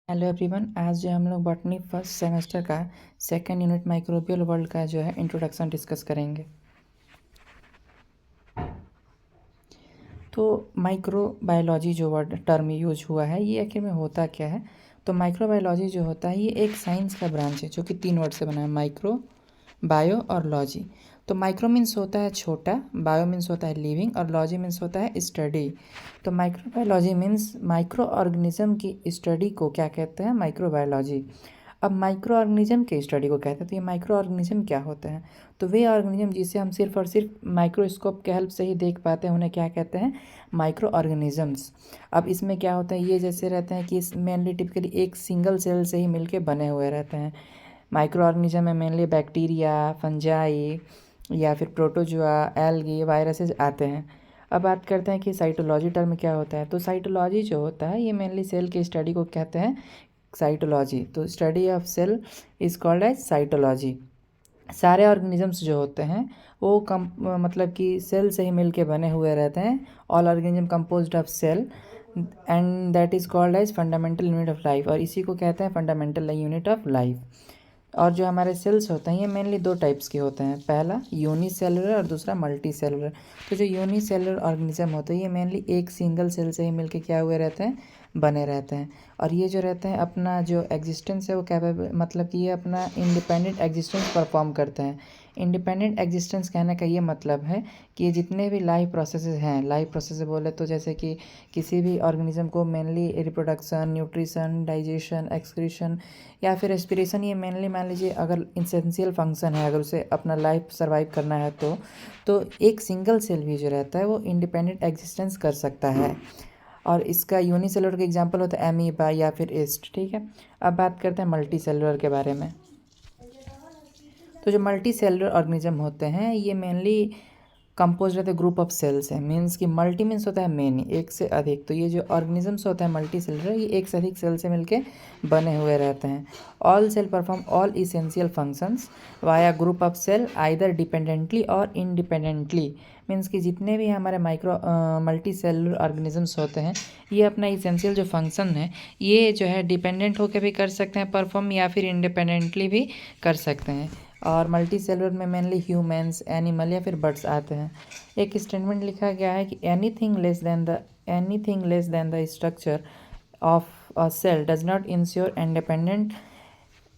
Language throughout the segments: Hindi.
Hello everyone. आज जो हम लोग बॉटनी फर्स्ट सेमेस्टर का सेकंड यूनिट माइक्रोबियल वर्ल्ड का जो है इंट्रोडक्शन डिस्कस करेंगे। तो माइक्रोबायोलॉजी जो वर्ड टर्म यूज हुआ है ये आखिर में होता क्या है। तो माइक्रोबायोलॉजी जो होता है ये एक साइंस का ब्रांच है जो कि 3 वर्ड से बना है, माइक्रो, बायो और लॉजी। तो माइक्रो मीन्स होता है छोटा, बायो मीन्स होता है लिविंग और लॉजी मीन्स होता है स्टडी। तो माइक्रोबायोलॉजी मीन्स माइक्रो ऑर्गेनिज्म की स्टडी को क्या कहते हैं, माइक्रोबायोलॉजी। अब माइक्रो ऑर्गेनिज्म के स्टडी को कहते हैं। तो ये माइक्रो ऑर्गेनिज्म क्या होते हैं, तो वे ऑर्गेनिज्म जिसे हम सिर्फ और सिर्फ माइक्रोस्कोप के हेल्प से ही देख पाते हैं उन्हें क्या कहते हैं, माइक्रो ऑर्गेनिजम्स। अब इसमें क्या होता है, ये जैसे रहते हैं कि मेनली टिपिकली एक सिंगल सेल से ही मिलके बने हुए रहते हैं। माइक्रो ऑर्गेनिज्म में मेनली बैक्टीरिया, फंजाई या फिर प्रोटोजुआ, एल्गी, वायरसेस आते हैं। अब बात करते हैं कि साइटोलॉजी टर्म क्या होता है। तो साइटोलॉजी जो होता है ये मेनली सेल की स्टडी को कहते हैं साइटोलॉजी। तो study of cell is called as cytology. सारे ऑर्गेनिजम्स जो होते हैं वो मतलब कि सेल से ही मिलके बने हुए रहते हैं। All organism composed of cell and that is called as fundamental unit of life, और इसी को कहते हैं फंडामेंटल यूनिट ऑफ लाइफ। और जो हमारे सेल्स होते हैं ये मेनली 2 टाइप्स के होते हैं, पहला यूनिसेलुलर और दूसरा मल्टी सेलुलर। तो जो यूनिसेलुलर ऑर्गेनिज्म होते हैं ये मेनली एक सिंगल सेल से ही मिलके क्या हुए रहते हैं, बने रहते हैं। और ये जो रहते हैं अपना जो एग्जिस्टेंस है वो कैपेबल, मतलब कि ये अपना इंडिपेंडेंट एग्जिस्टेंस परफॉर्म करते हैं। इंडिपेंडेंट एग्जिस्टेंस कहने का ये मतलब है कि ये जितने भी लाइफ प्रोसेसेस हैं, लाइफ प्रोसेस बोले तो जैसे कि किसी भी ऑर्गेनिज्म को mainly reproduction, nutrition, digestion, excretion या फिर रेस्पिरेशन, ये मेनली मान लीजिए अगर इसेंशियल फंक्शन है, अगर उसे अपना लाइफ सर्वाइव करना है तो एक सिंगल सेल भी जो रहता है वो इंडिपेंडेंट एग्जिस्टेंस कर सकता है। और इसका यूनिसेलुलर का एग्जांपल होता है एमीबा या फिर ईस्ट। ठीक है, अब बात करते हैं मल्टी सेलुलर के बारे में। तो जो मल्टी सेलुलर ऑर्गेनिज्म होते हैं ये मेनली कंपोज रहते हैं ग्रुप ऑफ सेल्स है। मीन्स कि मल्टी मीन्स होता है मेनी, एक से अधिक। तो ये जो ऑर्गेनिजम्स होता है मल्टी सेलुलर ये एक से अधिक सेल से मिलके बने हुए रहते हैं। All cell perform all essential functions via group of cell either dependently or independently. Means कि जितने भी हमारे मल्टी सेलुलर ऑर्गेनिजम्स होते हैं ये अपना इसेंशियल जो फंक्शन है ये जो है डिपेंडेंट होकर भी कर सकते हैं परफॉर्म, या फिर इंडिपेंडेंटली भी कर सकते हैं। और मल्टी सेलुलर में मेनली ह्यूमंस, एनिमल या फिर बर्ड्स आते हैं। एक स्टेटमेंट लिखा गया है कि anything less than the structure of a cell does not ensure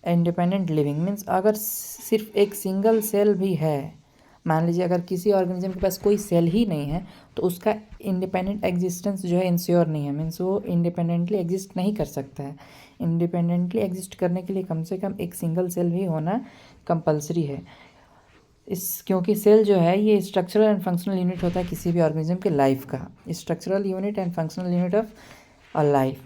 independent living. Means अगर सिर्फ एक सिंगल सेल भी है, मान लीजिए अगर किसी ऑर्गेनिज्म के पास कोई सेल ही नहीं है तो उसका इंडिपेंडेंट एग्जिस्टेंस जो है इंश्योर नहीं है। मीन्स वो इंडिपेंडेंटली एग्जिस्ट नहीं कर सकता है। इंडिपेंडेंटली एग्जिस्ट करने के लिए कम से कम एक सिंगल सेल भी होना कंपलसरी है। क्योंकि सेल जो है ये स्ट्रक्चरल एंड फंक्शनल यूनिट होता है किसी भी ऑर्गेनिज्म के लाइफ का, structural unit and functional unit of a life.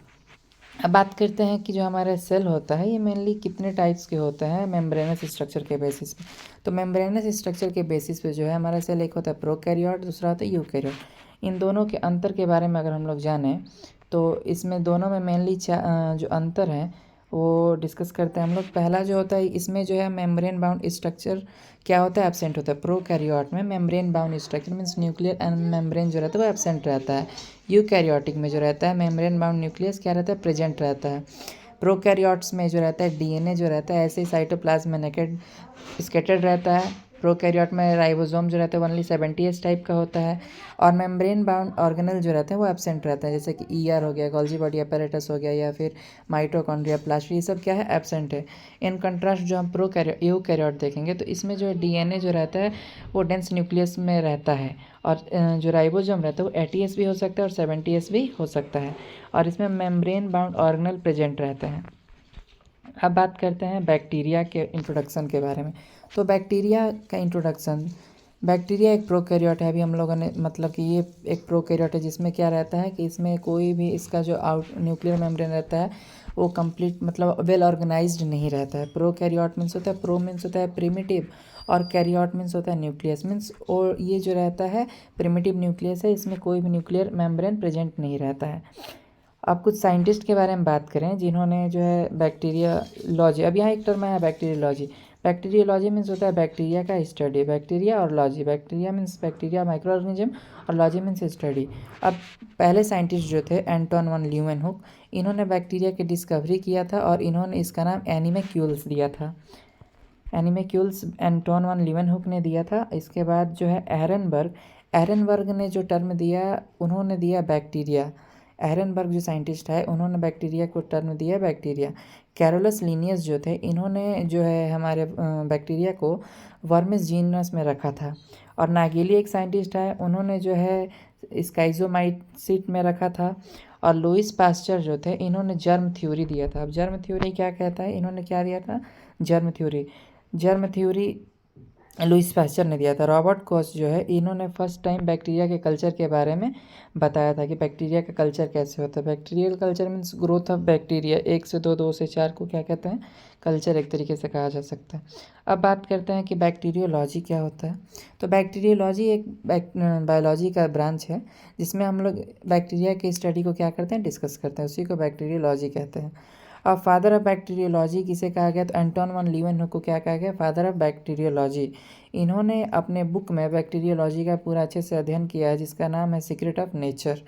अब बात करते हैं कि जो हमारा सेल होता है ये मेनली कितने टाइप्स के होते हैं मेम्ब्रेनस स्ट्रक्चर के बेसिस पे। तो मेम्ब्रेनस स्ट्रक्चर के बेसिस पे जो है हमारा सेल, एक होता है प्रोकैरियोट, दूसरा होता है यूकैरियोट। इन दोनों के अंतर के बारे में अगर हम लोग जानें तो इसमें दोनों में मेनली जो अंतर है वो डिस्कस करते हैं हम लोग। पहला जो होता है इसमें जो है मेम्ब्रेन बाउंड स्ट्रक्चर क्या होता है, एब्सेंट होता है। प्रोकैरियोट में membrane bound structure means nuclear and membrane जो रहता है वो एब्सेंट रहता है। यूकैरियोटिक में जो रहता है मेम्ब्रेन बाउंड न्यूक्लियस क्या रहता है, प्रेजेंट रहता है। प्रोकैरियोट्स में जो रहता है डीएनए जो रहता है ऐसे ही साइटोप्लाज्म में नेकेड स्कैटर्ड रहता है। प्रोकैरियोट में राइबोसोम जो रहता है ओनली 70s टाइप का होता है। और मेम्ब्रेन बाउंड ऑर्गेनल जो रहते हैं वो एब्सेंट रहता है, जैसे कि ईआर हो गया, गोल्जी बॉडी apparatus हो गया, या फिर माइटोकॉन्ड्रिया, प्लास्टिड, ये सब क्या है, एब्सेंट है। इन कंट्रास्ट जो हम यूकैरियोट देखेंगे तो इसमें जो डीएनए जो रहता है वो डेंस न्यूक्लियस में रहता है। और जो राइबोसोम रहता है वो 80s भी हो सकता है और 70s भी हो सकता है। और इसमें मेम्ब्रेन बाउंड ऑर्गेनल प्रेजेंट रहते हैं। अब बात करते हैं बैक्टीरिया के इंट्रोडक्शन के बारे में। तो बैक्टीरिया का इंट्रोडक्शन, बैक्टीरिया एक प्रोकैरियोट है। अभी हम लोगों ने मतलब कि ये एक प्रोकैरियोट है जिसमें क्या रहता है कि इसमें कोई भी इसका जो आउट न्यूक्लियर मेम्ब्रेन रहता है वो कंप्लीट मतलब वेल ऑर्गेनाइज्ड नहीं रहता है। प्रोकैरियोट मीन्स होता है, प्रो मीन्स होता है प्रिमिटिव और कैरियोट मीन्स होता है न्यूक्लियस मीन्स, और ये जो रहता है प्रिमिटिव न्यूक्लियस है, इसमें कोई भी न्यूक्लियर मेम्ब्रेन प्रेजेंट नहीं रहता है। अब कुछ साइंटिस्ट के बारे में बात करें जिन्होंने जो है बैक्टीरियोलॉजी, अब यहाँ एक टर्म है बैक्टीरियोलॉजी। बैक्टीरियोलॉजी मीन्स होता है बैक्टीरिया का स्टडी, बैक्टीरिया और logy. Bacteria means bacteria micro organism और लॉजी मीन्स स्टडी। अब पहले साइंटिस्ट जो थे एंटोन वन ल्यूवेनहुक, इन्होंने बैक्टीरिया की डिस्कवरी किया था और इन्होंने इसका नाम एनिमैक्यूल्स दिया था। एनिमैक्यूल्स एंटोन वन लीवेनहुक ने दिया था। इसके बाद जो है एरनबर्ग ने जो टर्म दिया, उन्होंने दिया बैक्टीरिया। एरनबर्ग जो साइंटिस्ट है, उन्होंने बैक्टीरिया को टर्म दिया बैक्टीरिया। कैरोलस लिनियस जो थे, इन्होंने जो है हमारे बैक्टीरिया को वर्मिस जीनस में रखा था। और नागेली एक साइंटिस्ट है, उन्होंने जो है स्काइजोमाइसिट में रखा था। और लुइस पास्चर जो थे, इन्होंने जर्म थ्योरी दिया था। अब जर्म थ्योरी क्या कहता है, इन्होंने क्या दिया था, जर्म थ्योरी लुइस पास्चर ने दिया था। रॉबर्ट कोच जो है, इन्होंने फर्स्ट टाइम बैक्टीरिया के कल्चर के बारे में बताया था कि बैक्टीरिया का कल्चर कैसे होता है। Bacterial culture means growth of bacteria, 1 से 2, 2 से 4 को क्या कहते हैं, कल्चर एक तरीके से कहा जा सकता है। अब बात करते हैं कि बैक्टीरियोलॉजी क्या होता है। तो बैक्टीरियोलॉजी एक बायोलॉजी का ब्रांच है जिसमें हम लोग बैक्टीरिया की स्टडी को क्या करते हैं, डिस्कस करते हैं, उसी को बैक्टीरियोलॉजी कहते हैं। अब फादर ऑफ बैक्टीरियोलॉजी किसे कहा गया, तो एंटोन वन लीवेनहुक को क्या कहा गया, फादर ऑफ बैक्टीरियोलॉजी। इन्होंने अपने बुक में बैक्टीरियोलॉजी का पूरा अच्छे से अध्ययन किया है, जिसका नाम है सीक्रेट ऑफ नेचर।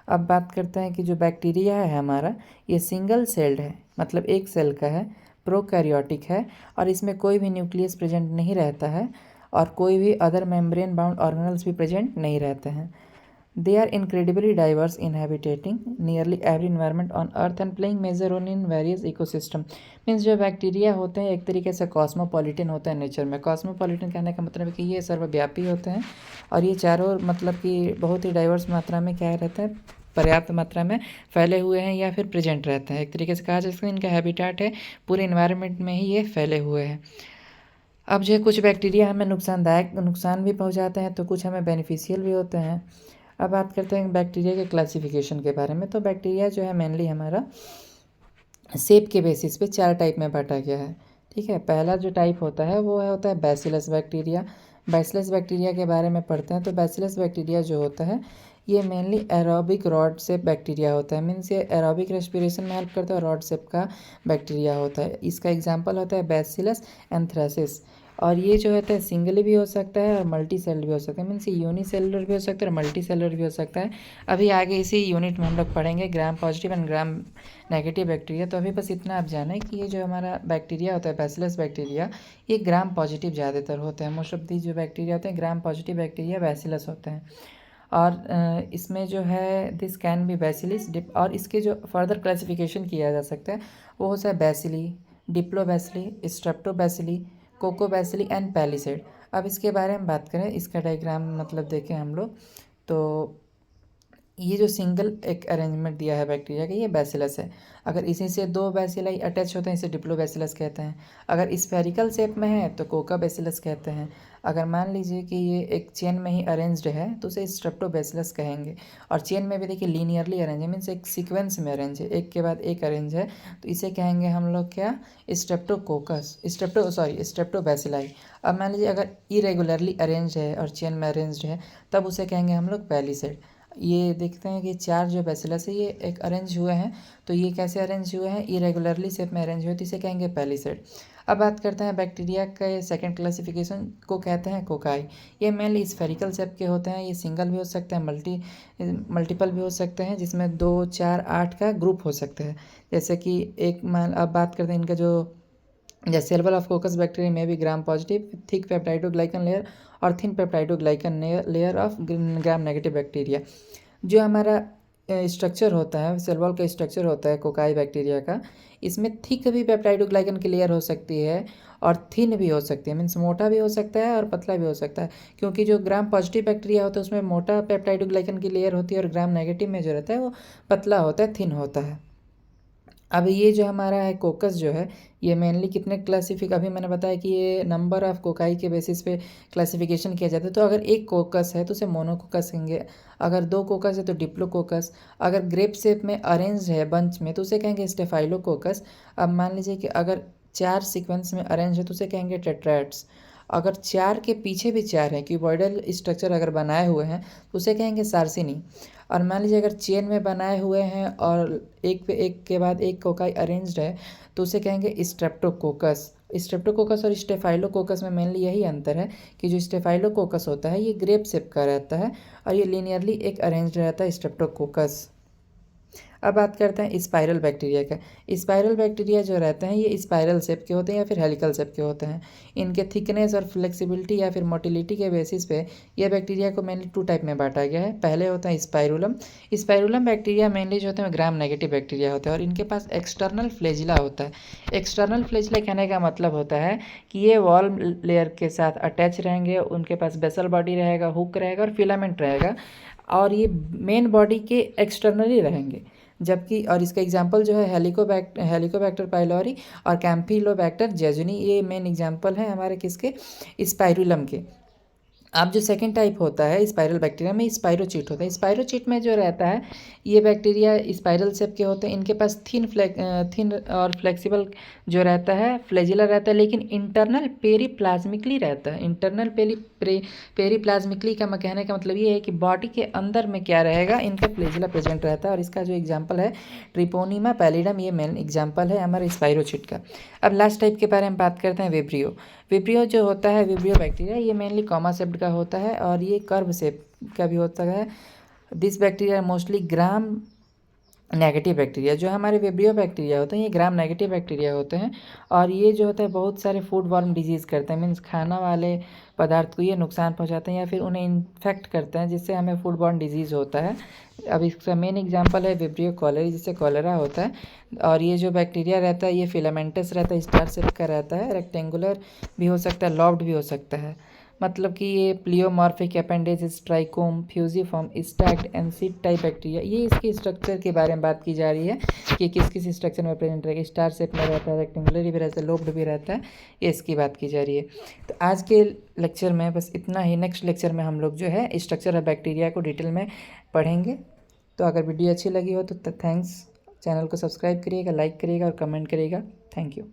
अब बात करते हैं कि जो बैक्टीरिया है हमारा, ये सिंगल सेल्ड है, मतलब एक सेल का है, प्रोकैरियोटिक है, और इसमें कोई भी न्यूक्लियस प्रेजेंट नहीं रहता है और कोई भी अदर मेम्ब्रेन बाउंड ऑर्गेनल्स भी प्रेजेंट नहीं रहते हैं। They are incredibly diverse, inhabiting nearly every environment on Earth and playing major role in various ecosystem. Means जो बैक्टीरिया होते हैं एक तरीके से कॉस्मोपॉलिटन होते हैं नेचर में। कॉस्मोपॉलिटन कहने का मतलब है कि ये सर्वव्यापी होते हैं और ये चारों मतलब कि बहुत ही डाइवर्स मात्रा में क्या रहते हैं, पर्याप्त मात्रा में फैले हुए हैं या फिर प्रेजेंट रहते हैं। एक तरीके से कहा जा सकता है इनका हैबिटेट है पूरे इन्वायरमेंट में ही ये फैले हुए हैं। अब जो कुछ बैक्टीरिया हमें नुकसान भी पहुँचाते हैं, तो कुछ हमें बेनिफिशियल भी होते हैं। अब बात करते हैं बैक्टीरिया के क्लासिफिकेशन के बारे में। तो बैक्टीरिया जो है मेनली हमारा शेप के बेसिस पे 4 टाइप में बांटा गया है। ठीक है, पहला जो टाइप होता है वो होता है बैसिलस बैक्टीरिया। बैसिलस बैक्टीरिया के बारे में पढ़ते हैं। तो बैसिलस बैक्टीरिया जो होता है ये mainly aerobic rod shape bacteria होता है। मीन्स ये एरोबिक रेस्पिरेशन में हेल्प करता है और रॉड शेप का बैक्टीरिया होता है। इसका एग्जाम्पल होता है बैसिलस एंथ्रेसिस। और ये जो होता है सिंगली भी हो सकता है और मल्टी सेलर भी हो सकता है। मीन्स यूनिसेलुलर भी हो सकता है और मल्टी सेलर भी हो सकता है। अभी आगे इसी यूनिट में हम लोग पढ़ेंगे gram positive and gram negative bacteria. तो अभी बस इतना आप जानें कि ये जो हमारा बैक्टीरिया होता है बैसिलस बैक्टीरिया, ये ग्राम पॉजिटिव ज़्यादातर होते हैं। मोस्ट ऑफ दी जो बैक्टीरिया होते हैं ग्राम पॉजिटिव बैक्टीरिया बैसिलस होते हैं। और इसमें जो है दिस कैन बी बैसिलिस डिप, और इसके जो फर्दर क्लासिफिकेशन किया जा सकता है वो होता है बैसिली, डिप्लोबैसिली, स्ट्रेप्टोबैसिली, कोकोबैसिली एंड पैलिसेड। अब इसके बारे में बात करें, इसका डायग्राम मतलब देखें हम लोग, तो ये जो सिंगल एक अरेंजमेंट दिया है बैक्टीरिया का, ये बैसिलस है। अगर इसी से 2 बैसिलाई अटैच होते हैं इसे डिप्लोबैसिलस कहते हैं। अगर स्फेरिकल शेप में है तो कोका बैसिलस कहते हैं। अगर मान लीजिए कि ये एक चेन में ही अरेंज्ड है तो उसे स्ट्रेप्टोबैसिलस कहेंगे। और चेन में भी देखिए लीनियरली अरेंज है, मीन्स एक सीक्वेंस में अरेंज है, एक के बाद एक अरेंज है, तो इसे कहेंगे हम लोग क्या, स्ट्रेप्टोबैसिलाई। अब मान लीजिए अगर इरेगुलरली अरेंज है और चेन में अरेंज्ड है तब उसे कहेंगे हम लोग पैलिसेड। ये देखते हैं कि 4 जो बैसिलस है ये एक अरेंज हुए हैं, तो ये कैसे अरेंज हुए हैं, इरेगुलरली शेप में अरेंज हुए, तो इसे कहेंगे पैलिसेड। अब बात करते हैं बैक्टीरिया के सेकंड क्लासिफिकेशन को कहते हैं कोकाई। ये मेनली स्फेरिकल शेप के होते हैं। ये सिंगल भी हो सकते हैं, मल्टीपल भी हो सकते हैं, जिसमें 2, 4, 8 का ग्रुप हो सकते हैं। जैसे कि अब बात करते हैं इनका जो जैसे लेवल ऑफ कोकस बैक्टीरिया में भी gram positive, thick peptidoglycan layer और thin peptidoglycan layer of gram negative bacteria. जो हमारा स्ट्रक्चर होता है, सेल वॉल का स्ट्रक्चर होता है कोकाई बैक्टीरिया का, इसमें थिक भी पेप्टाइडोग्लाइकन की लेयर हो सकती है और थिन भी हो सकती है, मीन्स मोटा भी हो सकता है और पतला भी हो सकता है। क्योंकि जो ग्राम पॉजिटिव बैक्टीरिया होता है उसमें मोटा पेप्टाइडोग्लाइकन की लेयर होती है और ग्राम नेगेटिव में जो रहता है वो पतला होता है, थिन होता है। अब ये जो हमारा है कोकस जो है ये मेनली कितने अभी मैंने बताया कि ये नंबर ऑफ कोकाई के बेसिस पे क्लासिफिकेशन किया जाता है। तो अगर एक कोकस है तो उसे मोनोकोकस कहेंगे, अगर 2 कोकस है तो डिप्लोकोकस, अगर ग्रेप शेप में अरेंज है बंच में तो उसे कहेंगे स्टेफाइलोकोकस। अब मान लीजिए कि अगर 4 सीक्वेंस में अरेंज है तो उसे कहेंगे टेट्राइड्स। अगर 4 के पीछे भी 4 हैं, क्यूबॉइडल स्ट्रक्चर अगर बनाए हुए हैं तो उसे कहेंगे सार्सिनी। और मान लीजिए अगर चेन में बनाए हुए हैं और एक पे एक के बाद एक कोकाई अरेंज्ड है तो उसे कहेंगे स्ट्रेप्टोकोकस। स्ट्रेप्टोकोकस और स्टेफाइलोकोकस में मेनली यही अंतर है कि जो स्टेफाइलोकोकस होता है ये ग्रेप शेप का रहता है और ये लीनियरली एक अरेंज्ड रहता है स्ट्रेप्टोकोकस। अब बात करते हैं स्पाइरल बैक्टीरिया का। स्पाइरल बैक्टीरिया जो रहते हैं ये स्पाइरल शेप के होते हैं या फिर हेलिकल शेप के होते हैं। इनके थिकनेस और फ्लेक्सिबिलिटी या फिर मोटिलिटी के बेसिस पे यह बैक्टीरिया को मेनली 2 टाइप में बांटा गया है। पहले होता है स्पाइरुलम। स्पाइरुलम बैक्टीरिया मेनली जो होते हैं ग्राम नेगेटिव बैक्टीरिया होते हैं और इनके पास एक्सटर्नल फ्लैजिला होता है। एक्सटर्नल फ्लैजिला कहने का मतलब होता है कि ये वॉल लेयर के साथ अटैच रहेंगे, उनके पास बेसल बॉडी रहेगा, हुक रहेगा और फिलामेंट रहेगा और ये मेन बॉडी के एक्सटर्नली रहेंगे। जबकि और इसका एग्जांपल जो है हेलिकोबैक्टर पाइलोरी और कैम्फिलोबैक्टर जेजुनी, ये मेन एग्जांपल है हमारे किसके, स्पाइरुलम के। अब जो सेकंड टाइप होता है स्पाइरल बैक्टीरिया में स्पाइरोचीट होता है। स्पाइरोचीट में जो रहता है ये बैक्टीरिया स्पाइरल शेप के होते हैं। इनके पास थिन और फ्लेक्सिबल जो रहता है फ्लैजिला रहता है, लेकिन इंटरनल पेरीप्लाज्मिकली रहता है। इंटरनल पेरीप्लाज्मिकली का कहने का मतलब ये है कि बॉडी के अंदर में क्या रहेगा, इनका फ्लैजिला प्रेजेंट रहता है। और इसका जो एग्जाम्पल है ट्रिपोनीमा पैलिडम, ये मेन एग्जाम्पल है हमारे स्पाइरोचीट का। अब लास्ट टाइप के बारे में बात करते हैं विब्रियो। विब्रियो जो होता है विब्रियो बैक्टीरिया, ये मेनली कॉमा शेप्ड का होता है और ये कर्व शेप का भी होता है। This bacteria mostly gram negative bacteria. जो हमारे विब्रियो बैक्टीरिया होते हैं ये ग्राम नेगेटिव बैक्टीरिया होते हैं और ये जो होता है बहुत सारे फूड बॉर्न डिजीज़ करते हैं। मीन्स खाना वाले पदार्थ को ये नुकसान पहुंचाते हैं या फिर उन्हें इन्फेक्ट करते हैं, जिससे हमें फूड बॉर्न डिजीज़ होता है। अब इसका मेन एग्जांपल है विब्रियो कॉलेरी, जिससे कॉलेरा होता है। और ये जो बैक्टीरिया रहता है ये फिलामेंटस रहता है, स्टार शेप का रहता है, रेक्टेंगुलर भी हो सकता है, लॉब्ड भी हो सकता है। मतलब कि ये pleomorphic appendage, trichome, fusiform, stacked and seed type bacteria, ये इसके स्ट्रक्चर के बारे में बात की जा रही है कि किस किस स्ट्रक्चर में प्रेजेंट रहेगा। स्टार शेप में रहता है, रेक्टेंगुलर भी रहता है, लोब्ड भी रहता है, ये इसकी बात की जा रही है। तो आज के लेक्चर में बस इतना ही। नेक्स्ट लेक्चर में हम लोग जो है स्ट्रक्चर ऑफ बैक्टीरिया को डिटेल में पढ़ेंगे। तो अगर वीडियो अच्छी लगी हो तो थैंक्स, चैनल को सब्सक्राइब करिएगा, लाइक करिएगा और कमेंट करिएगा। Thank you.